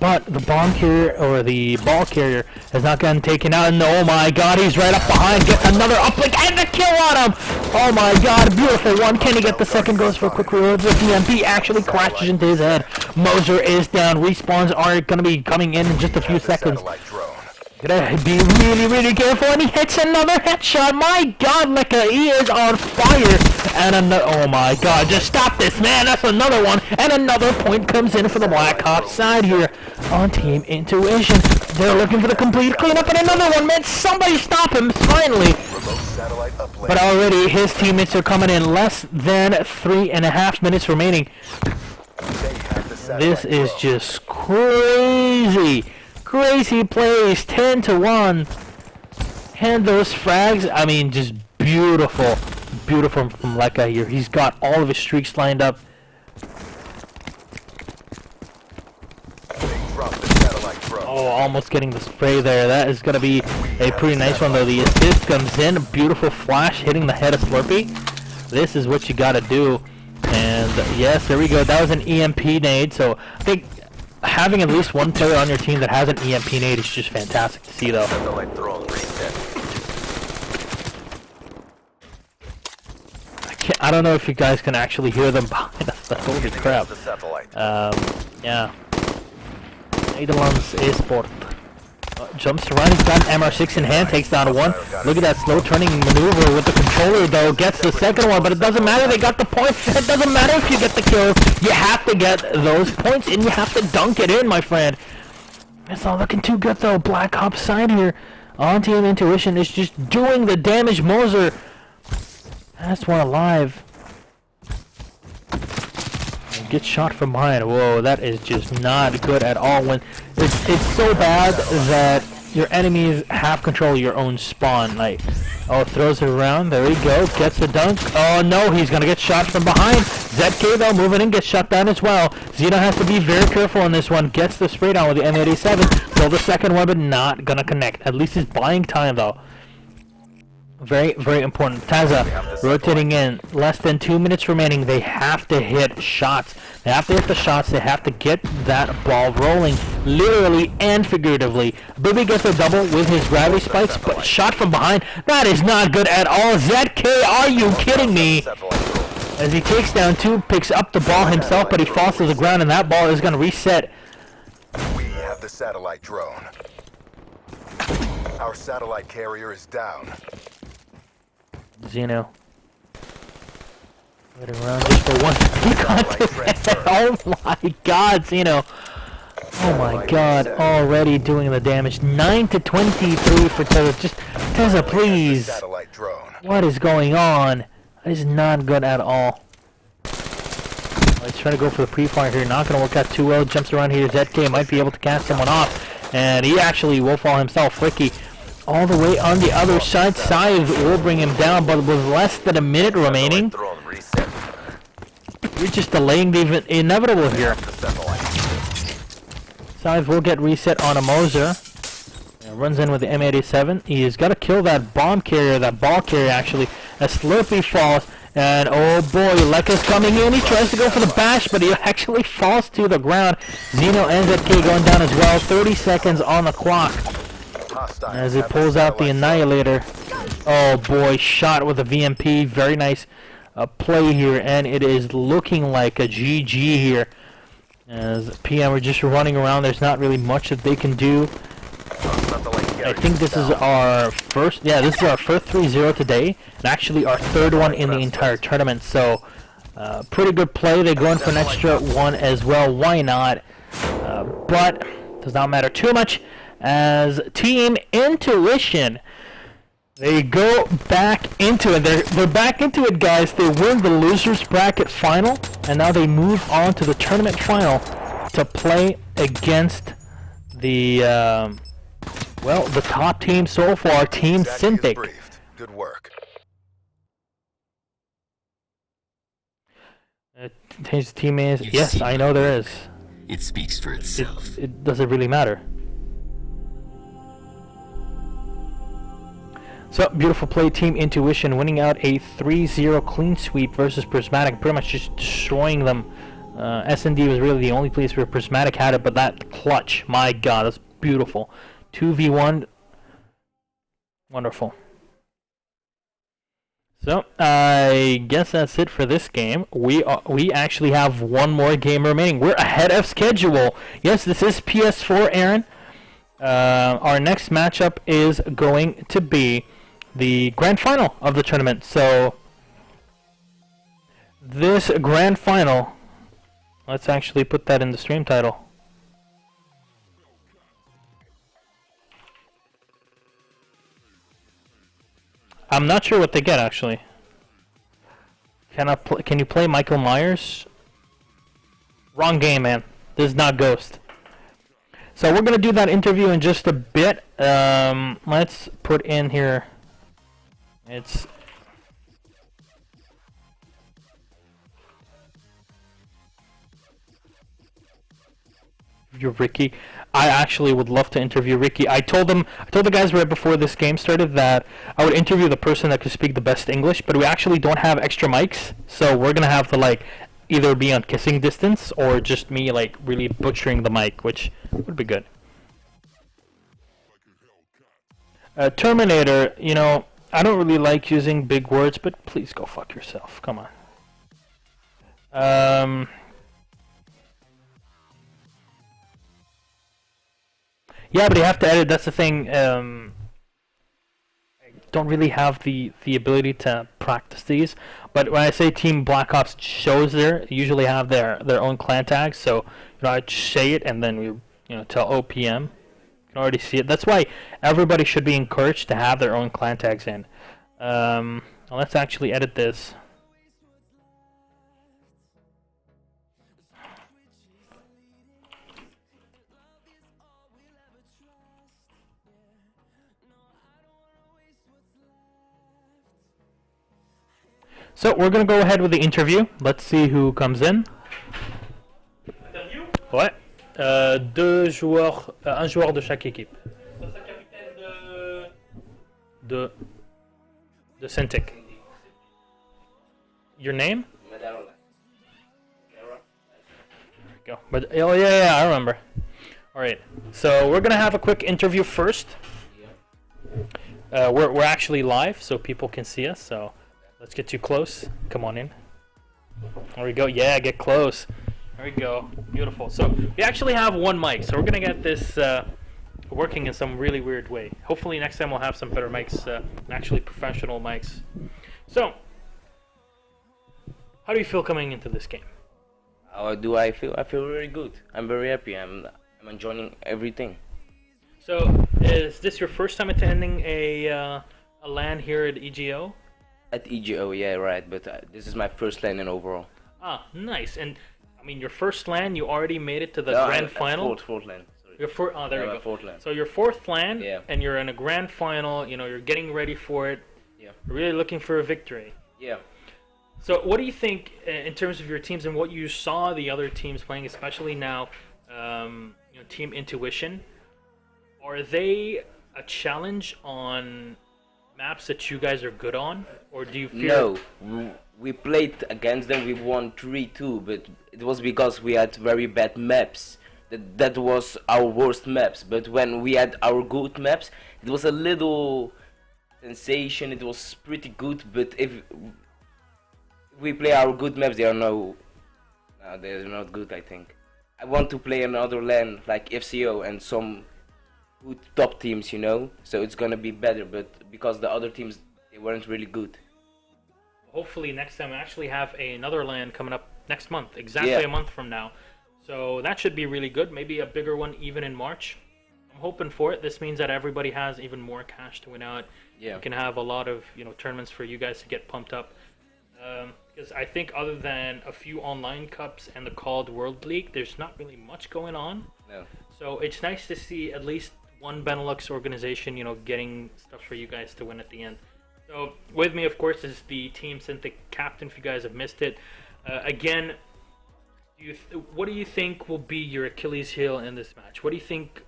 But the bomb carrier, or the ball carrier, has not gotten taken out. And oh my god, he's right up behind. Gets another uplink and a kill on him. Oh my god, beautiful one. Can he get the second? Goes for a quick reload. The DMP actually crashes into his head. Moser is down. Respawns are going to be coming in just a few seconds. Gotta be really careful, and he hits another headshot. My god, Leka, he is on fire. And another, oh my god, just stop this, man. That's another one. And another point comes in for the Black Ops side here on Team in2ition. They're looking for the complete cleanup, and another one, man. Somebody stop him, finally. But already his teammates are coming in. Less than 3.5 minutes remaining. This is just crazy. Crazy plays, 10-1, and those frags, I mean, just beautiful from Leka here. He's got all of his streaks lined up. Oh, almost getting the spray there. That is going to be a pretty nice one, though. The assist comes in, beautiful flash, hitting the head of Slurpee. This is what you got to do, and yes, there we go. That was an EMP nade, so I think having at least one player on your team that has an EMP nade is just fantastic to see, though. I don't know if you guys can actually hear them behind us, but holy crap. Yeah. Nederlands Esport. Jumps around, he's got an MR6 in hand, takes down one. Look at that slow turning maneuver with the controller though, gets the second one, but it doesn't matter, they got the point. It doesn't matter if you get the kills, you have to get those points and you have to dunk it in, my friend. It's not looking too good though. Black Ops side here on Team in2ition is just doing the damage. Moser, last one alive. And gets shot from behind. Whoa, that is just not good at all. When it's so bad that your enemies have control of your own spawn. Like, oh, throws it around. There we go. Gets the dunk. Oh no, he's gonna get shot from behind. ZK though moving in, gets shot down as well. Xeno has to be very careful on this one. Gets the spray down with the M87. So the second one, but not gonna connect. At least he's buying time though. Very, very important. Taza rotating in. Less than 2 minutes remaining. They have to hit shots. They have to hit the shots. They have to get that ball rolling, literally and figuratively. Booby gets a double with his gravity spikes, but shot from behind. That is not good at all. ZK, are you kidding me? As he takes down two, picks up the ball himself, but he falls to the ground, and that ball is going to reset. We have the satellite drone. Our satellite carrier is down. Xeno. Waiting around just for one. He got it. Oh my god, Xeno. Oh my god, already doing the damage. 9 to 23 for Teza. Just, Teza, please. What is going on? That is not good at all. Let's try to go for the pre-fire here. Not going to work out too well. Jumps around here. ZK might be able to cast someone off. And he actually will fall himself. Ricky all the way on the other side. Scythe will bring him down, but with less than a minute remaining, you're just delaying the inevitable here. Scythe will get reset on a Moser. Runs in with the M87. He's got to kill that bomb carrier, that ball carrier actually, as Slurpee falls. And oh boy, Lekka's coming in. He tries to go for the bash, but he actually falls to the ground. Xeno and ZK going down as well. 30 seconds on the clock. As he pulls out the Annihilator. Oh boy, shot with a VMP. Very nice play here, and it is looking like a GG here. As PM are just running around, there's not really much that they can do. I think this is our first, this is our first 3-0 today, and actually our third one in the entire tournament. So, pretty good play. They go in for an extra one as well. Why not? But does not matter too much. As Team in2ition, they go back into it. They're back into it, guys. They win the losers bracket final, and now they move on to the tournament final to play against the the top team so far, Team Synthetic. Good work. Change the team is. Yes, I know there is. It speaks for itself. It doesn't really matter. So, beautiful play, Team in2ition, winning out a 3-0 clean sweep versus Prismatic, pretty much just destroying them. S&D was really the only place where Prismatic had it, but that clutch, my god, that's beautiful. 2v1, wonderful. So, I guess that's it for this game. We actually have one more game remaining. We're ahead of schedule. Yes, this is PS4, Aaron. Our next matchup is going to be the grand final of the tournament. So this grand final, let's actually put that in the stream title. I'm not sure what they get actually. Can you play Michael Myers? Wrong game, man. This is not Ghost. So we're gonna do that interview in just a bit. Let's put in here. It's Ricky. I actually would love to interview Ricky. I told the guys right before this game started that I would interview the person that could speak the best English, but we actually don't have extra mics, so we're gonna have to either be on kissing distance or just me really butchering the mic, which would be good. Terminator, I don't really like using big words, but please go fuck yourself. Come on. Yeah, but you have to edit. That's the thing. I don't really have the ability to practice these. But when I say Team Black Ops shows there, they usually have their own clan tags. So I say it, and then we tell OPM. You can already see it. That's why everybody should be encouraged to have their own clan tags in. Let's actually edit this. So we're gonna go ahead with the interview. Let's see who comes in. Ouais. Deux joueurs, un joueur de chaque équipe. Ça c'est le capitaine de Cintiq. Your name? There we go. But oh yeah, I remember. All right. So we're gonna have a quick interview first. We're actually live, so people can see us. So let's get you close. Come on in. There we go. Yeah, get close. There we go. Beautiful. So we actually have one mic, so we're gonna get this working in some really weird way. Hopefully next time we'll have some better mics, actually professional mics. So, how do you feel coming into this game? How do I feel? I feel very good. I'm very happy. I'm enjoying everything. So, is this your first time attending a LAN here at eGo? At eGo, yeah, right. But this is my first LAN in overall. Ah, nice. And I mean, your first LAN, you already made it to the No, grand final. Fourth LAN. Sorry. Oh, there you go. Fourth LAN. So your fourth LAN, Yeah. and you're in a grand final. You know, you're getting ready for it. Yeah. You're really looking for a victory. Yeah. So, what do you think in terms of your teams and what you saw the other teams playing, especially now, Team in2ition? Are they a challenge on maps that you guys are good on, or do you fear? No, we played against them. We won 3-2, but it was because we had very bad maps. That was our worst maps. But when we had our good maps, it was a little sensation. It was pretty good. But if we play our good maps, they're not good. I think I want to play another LAN like FCO and some good top teams, so it's gonna be better. But because the other teams, they weren't really good. Hopefully next time we actually have another LAN coming up next month, exactly a month from now. So that should be really good. Maybe a bigger one even in March. I'm hoping for it. This means that everybody has even more cash to win out. Yeah. We can have a lot of tournaments for you guys to get pumped up. Because I think other than a few online cups and the COD World League, there's not really much going on. No. So it's nice to see at least one Benelux organization, getting stuff for you guys to win at the end. So with me, of course, is the Team Cintiq captain. If you guys have missed it, again, what do you think will be your Achilles heel in this match? What do you think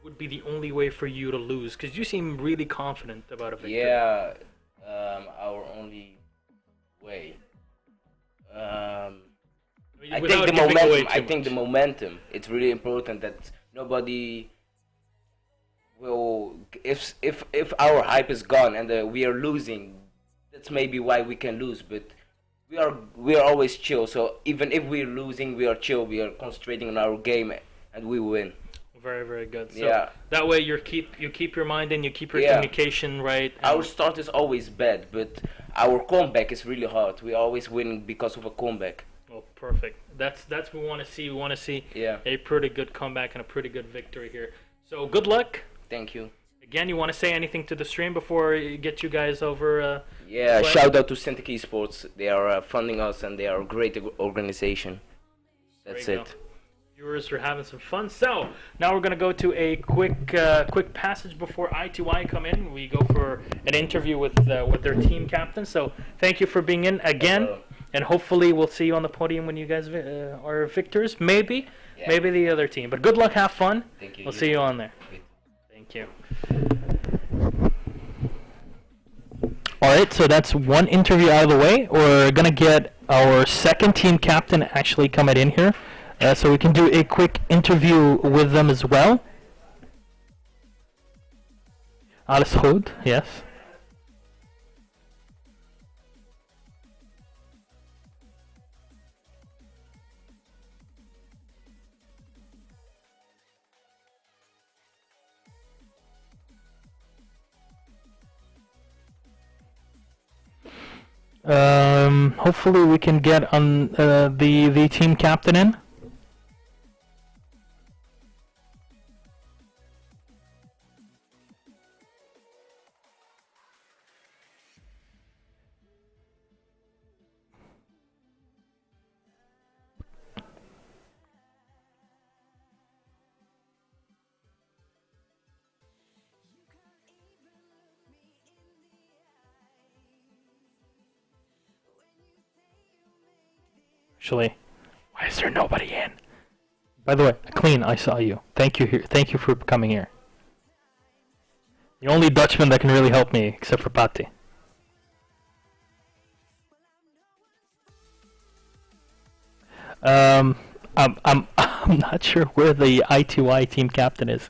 would be the only way for you to lose? Because you seem really confident about a victory. Yeah, our only way. I think the momentum. It's really important that nobody will. If our hype is gone and we are losing, that's maybe why we can lose. But we are always chill. So even if we're losing, we are chill. We are concentrating on our game and we win. Very, very good. So yeah. That way you keep your mind and you keep your communication right. Our start is always bad, but our comeback is really hard. We always win because of a comeback. Oh, perfect. That's what we want to see. We want to see a pretty good comeback and a pretty good victory here. So good luck. Thank you. Again, you want to say anything to the stream before you get you guys over? Shout out to Cintiq Esports. They are funding us and they are a great organization. That's it. Viewers are having some fun. So now we're gonna go to a quick passage before I2I come in. We go for an interview with their team captain. So thank you for being in again, and hopefully we'll see you on the podium when you guys are victors. Maybe the other team. But good luck, have fun. Thank you. We'll see you on there. Thank you. Alright, so that's one interview out of the way. We're going to get our second team captain actually coming in here. So we can do a quick interview with them as well. Alles goed, yes. Hopefully we can get on the team captain in. Actually, why is there nobody in? By the way, Clean, I saw you. Thank you here. Thank you for coming here. The only Dutchman that can really help me, except for Patti. I'm not sure where the in2i team captain is.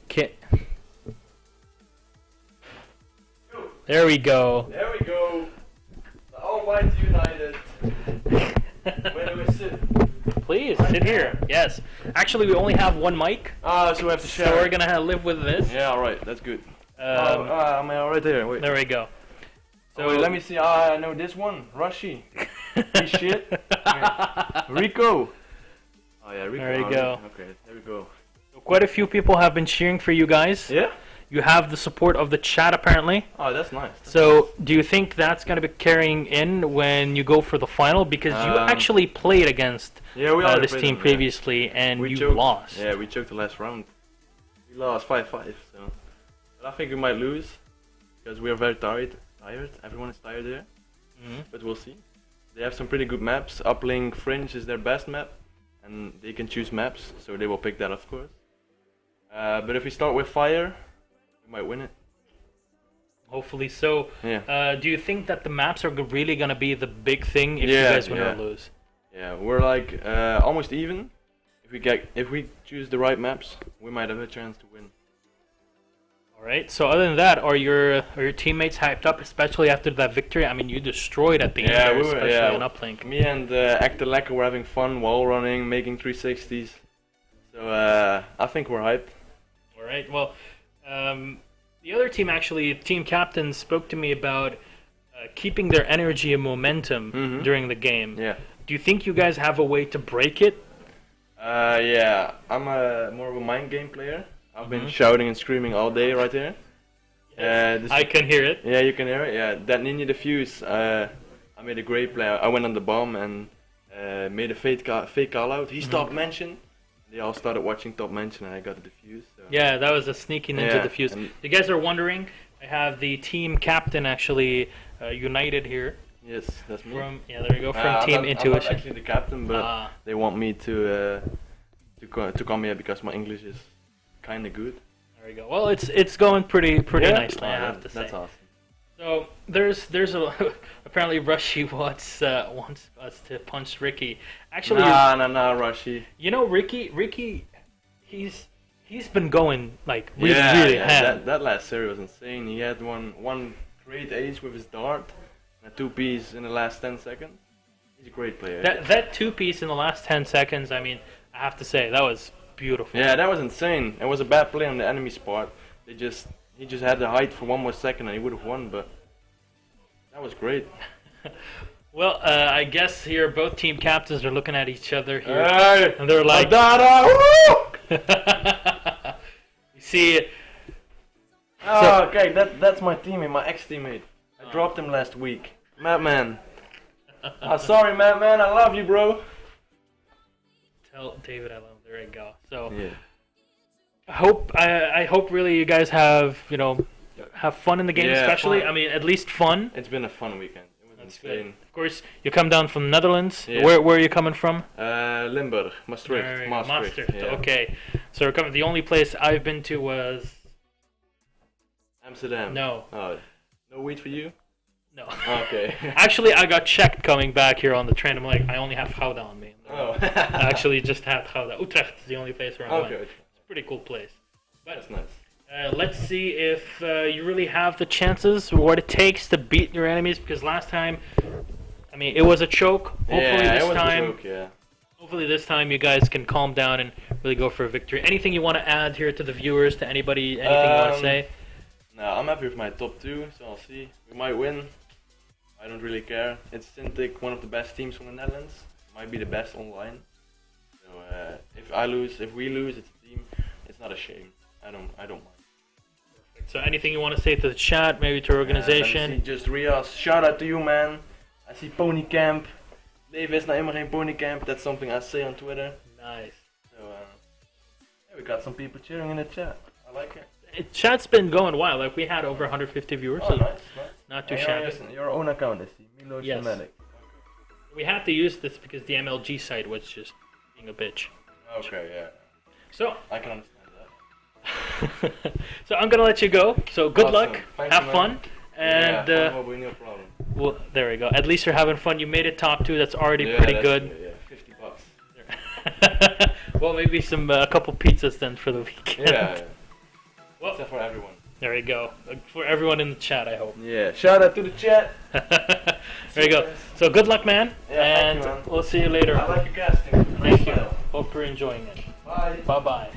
Okay. There we go. There we go. The Almighty United. Where do we sit? Please sit here. Yes. Actually, we only have one mic, Ah, so we have to share. so we're gonna live with this. Yeah, alright, that's good. Um, I'm right there. Wait. There we go. So wait, let me see. I know this one. Rushy. He's shit. Wait. Rico. Oh yeah, Rico. There you oh, go. Okay, there we go. Quite a few people have been cheering for you guys. Yeah? You have the support of the chat apparently. Oh, that's nice. So, do you think that's going to be carrying in when you go for the final? Because you actually played against Yeah, we this team previously, and We you choked. lost. Yeah, we choked the last round. We lost 5-5. So, but I think we might lose because we are very tired. Everyone is tired there. But we'll see. They have some pretty good maps. Uplink Fringe is their best map, and they can choose maps, so they will pick that, of course. But if we start with fire, we might win it. Hopefully so. Yeah. Do you think that the maps are really going to be the big thing if you Yeah, guys win yeah. or lose? Yeah, we're like almost even. If we choose the right maps, we might have a chance to win. Alright, so other than that, are your teammates hyped up, especially after that victory? I mean, you destroyed at the end, Yeah, there, we were- especially yeah. on Uplink. Me and Actor Lekker were having fun, wall running, making 360s. So I think we're hyped. Alright, well, the other team actually, team captain, spoke to me about keeping their energy and momentum during the game. Yeah. Do you think you guys have a way to break it? Yeah, I'm more of a mind game player. I've been shouting and screaming all day right here. I can hear it. Yeah, you can hear it. Yeah, that Ninja Defuse, I made a great play. I went on the bomb and made a fake call out. He stopped mention. They all started watching top mention and I got the defuse. So. Yeah, that was a sneaky ninja Yeah, defuse. and- You guys are wondering, I have the team captain actually united here. Yes, that's me. From there we go, from I'm Team not- I'm not in2ition. actually the captain, but they want me to come here because my English is kind of good. There we go. Well, it's going pretty nicely, I have to say. That's awesome. So there's a apparently Rushy wants us to punch Ricky. Actually, Nah, Rushy. you know Ricky, he's been going like really ham. That last series was insane. He had one great ace with his dart and a 2-piece in the last 10 seconds. He's a great player. That 2-piece in the last 10 seconds. I mean, I have to say that was beautiful. Yeah, that was insane. It was a bad play on the enemy's part. He just had the height for one more second and he would have won, but that was great. Well, I guess here both team captains are looking at each other here, Hey! and they're like, Adara! Woo! you see, Oh, okay, that's my teammate, my ex-teammate. I dropped him last week. Madman. Sorry, Madman, I love you, bro. tell David I love him. There we go. So Yeah. I hope really you guys have have fun in the game, Yeah, especially. fun. I mean, at least fun. It's been a fun weekend. It was That's good. insane. Of course, you come down from the Netherlands. Yeah. Where are you coming from? Limburg, There Maastricht, we go, Maastricht. Yeah. Okay, so we're coming. The only place I've been to was Amsterdam. no. Oh, no weed for you? No. Okay. Actually, I got checked coming back here on the train. I'm like, I only have Gouda on me. Oh. I actually just had Gouda. Utrecht is the only place where I went. Okay. It's a pretty cool place. But That's nice. let's see if you really have the chances, what it takes to beat your enemies. Because last time, I mean, it was a choke. Hopefully Yeah, this it was time, a joke, yeah. hopefully this time you guys can calm down and really go for a victory. Anything you want to add here to the viewers? To anybody? Anything you want to say? No, I'm happy with my top 2, so I'll see. We might win. I don't really care. It's Cintiq, one of the best teams from the Netherlands. Might be the best online. So if we lose, it's a team. It's not a shame. I don't mind. So anything you want to say to the chat, maybe to your organization? Let me see, just Rias, shout out to you, man. I see Pony Camp. Dave is nou helemaal geen Pony Camp. That's something I say on Twitter. Nice. So yeah, we got some people cheering in the chat. I like it. Chat's been going wild. Like we had over 150 viewers, so not too shabby. Your own account, I see. Yes. Prismatic. We had to use this because the MLG site was just being a bitch. Okay, yeah. So, I can understand that. so I'm gonna let you go. So good Awesome. luck, Thanks, have man. fun, and yeah, fun will be no problem. well, there we go. At least you're having fun. You made it top 2. That's already Yeah, pretty that's good. Yeah, $50. Well, maybe some a couple pizzas then for the weekend. Yeah. Well, Except for everyone. there you go. For everyone in the chat, I hope. Yeah. Shout out to the chat. There you go. So good luck, man. Yeah, and thank you, man. we'll see you later. I like your casting. Thank you. Hope you're enjoying it. Bye. Bye bye.